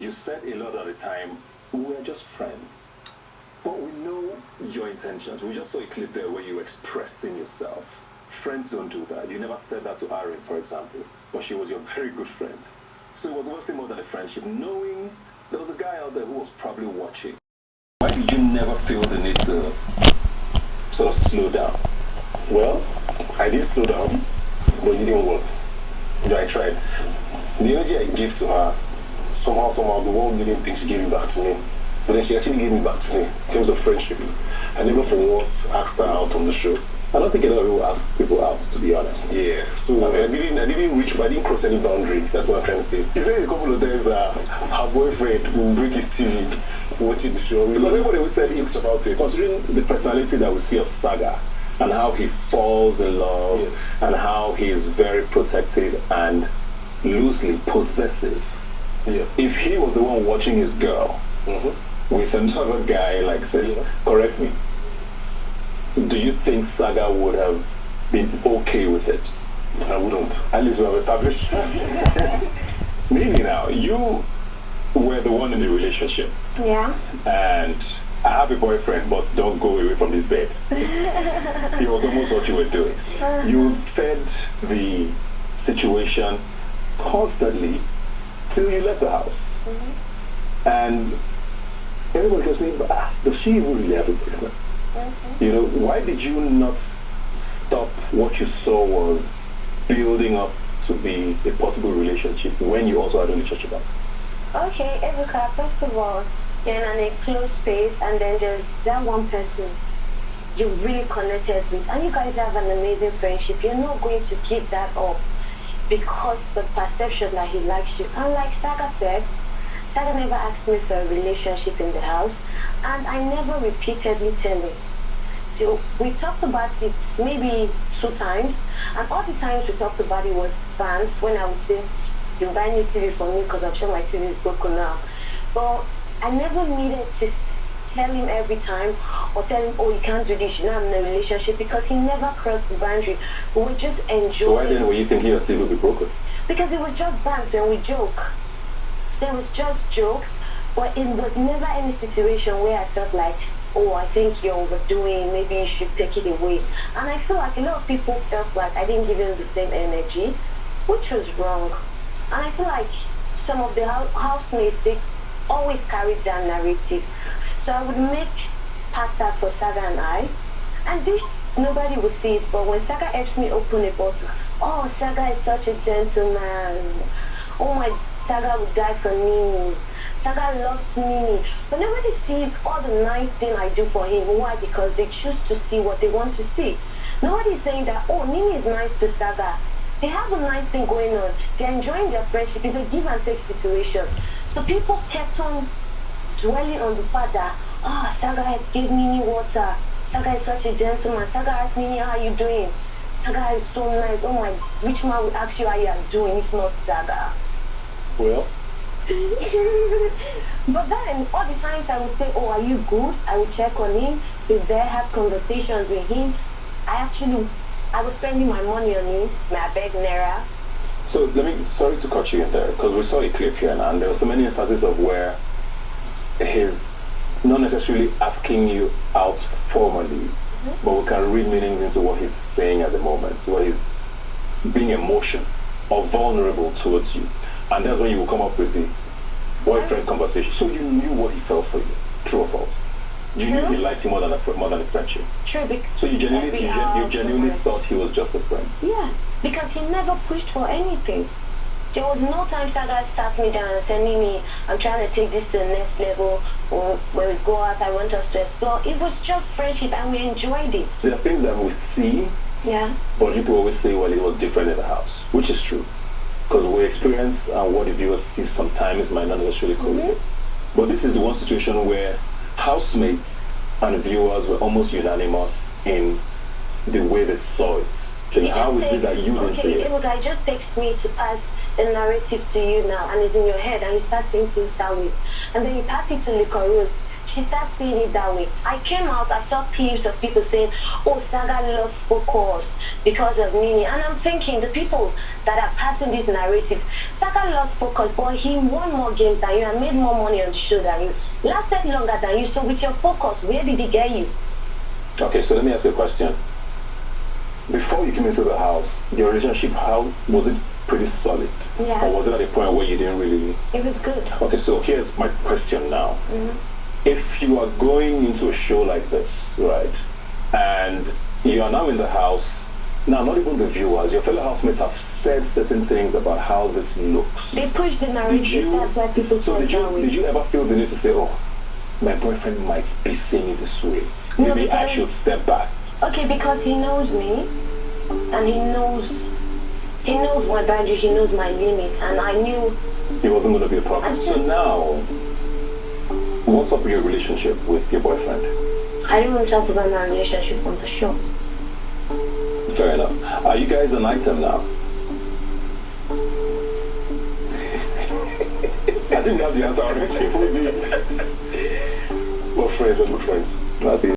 you said a lot of the time, we're just friends. But we know your intentions. We just saw a clip there where you were expressing yourself. Friends don't do that. You never said that to Erin, for example. But she was your very good friend. So it was mostly more than a friendship, knowing there was a guy out there who was probably watching. Why did you never feel the need to sort of slow down? Well, I did slow down, but it didn't work. You know, I tried. The energy I gave to her, somehow, the world didn't think she gave it back to me. But then she actually gave me back to me in terms of friendship. I never for once asked her out on the show. I don't think a lot of people ask people out, to be honest. Yeah, so I didn't cross any boundary. That's what I'm trying to say. He said a couple of times that her boyfriend will break his TV watching the show. Because everybody always said it's about it. Considering the personality that we see of Saga and how he falls in love and how he is very protective and loosely possessive. Yeah. If he was the one watching his girl with another guy like this, correct me, do you think Saga would have been okay with it? I wouldn't. At least we have established that. NiNi, now, you were the one in the relationship. Yeah. And I have a boyfriend, but don't go away from this bed. It was almost what you were doing. You fed the situation constantly till you left the house. And everybody kept saying, does she even really have a boyfriend? You know, why did you not stop what you saw was building up to be a possible relationship when you also had a relationship outside? Okay, Ebuka, first of all, you're in a closed space and then there's that one person you really connected with and you guys have an amazing friendship. You're not going to give that up because of the perception that he likes you. And like Saga said, Saga never asked me for a relationship in the house and I never repeatedly tell him. We talked about it maybe 2 times and all the times we talked about it was bans when I would say, you buy new TV for me because I'm sure my TV is broken now. But I never needed to tell him every time or tell him, oh, you can't do this, you're not in a relationship, because he never crossed the boundary. We would just enjoy. So why then were you thinking your TV would be broken? Because it was just bands when we joke. So it was just jokes, but it was never any situation where I felt like, oh, I think you're overdoing, maybe you should take it away. And I feel like a lot of people felt like I didn't give him the same energy, which was wrong. And I feel like some of the housemates, they always carried that narrative. So I would make pasta for Saga and I, and this nobody would see it, but when Saga helps me open a bottle, oh, Saga is such a gentleman. Oh my, Saga would die for NiNi. Saga loves NiNi. But nobody sees all the nice thing I do for him. Why? Because they choose to see what they want to see. Nobody is saying that, oh, NiNi is nice to Saga. They have a nice thing going on. They're enjoying their friendship. It's a give and take situation. So people kept on dwelling on the fact that, Saga gave NiNi water. Saga is such a gentleman. Saga asked NiNi, how are you doing? Saga is so nice. Oh my, which man would ask you how you are doing if not Saga? Well. But then, all the times I would say, oh, are you good? I would check on him, be there, have conversations with him. I was spending my money on him, my beg Naira. So sorry to cut you in there, because we saw a clip here and there were so many instances of where he's not necessarily asking you out formally, but we can read meanings into what he's saying at the moment, where he's being emotional or vulnerable towards you. And that's when you will come up with the boyfriend conversation. So you knew what he felt for you, true or false? You knew he liked you more than a friendship. True. So you genuinely thought he was just a friend. Yeah, because he never pushed for anything. There was no time Saga sat me down and said, NiNi, I'm trying to take this to the next level. Or when we go out, I want us to explore. It was just friendship and we enjoyed it. There are things that we see, but people always say, well, it was different in the house, which is true. Because we experience and what the viewers see sometimes might not necessarily correlate. But this is the one situation where housemates and viewers were almost unanimous in the way they saw it. Then how is it that you didn't say it? It just takes me to pass a narrative to you now and it's in your head and you start saying things that way. And then you pass it to Licorose. she starts seeing it that way. I came out, I saw clips of people saying, oh, Saga lost focus because of NiNi. And I'm thinking, the people that are passing this narrative, Saga lost focus, but he won more games than you and made more money on the show than you, lasted longer than you. So with your focus, where did he get you? Okay, so let me ask you a question. Before you came into the house, your relationship, how was it? Pretty solid? Yeah. Or was it at a point where you didn't really... It was good. Okay, so here's my question now. If you are going into a show like this, right, and you are now in the house, now not even the viewers, your fellow housemates have said certain things about how this looks. They push the narrative, that's why people saw it that way. Did you ever feel the need to say, oh, my boyfriend might be seeing it this way? No, Maybe I should step back. Okay, because he knows me, and he knows my boundary, he knows my limit, and I knew it wasn't going to be a problem. So now, what's up with your relationship with your boyfriend? I don't want to talk about my relationship on the show. Fair enough. Are you guys an item now? I think you have the answer already. We're friends, we're good friends. That's it.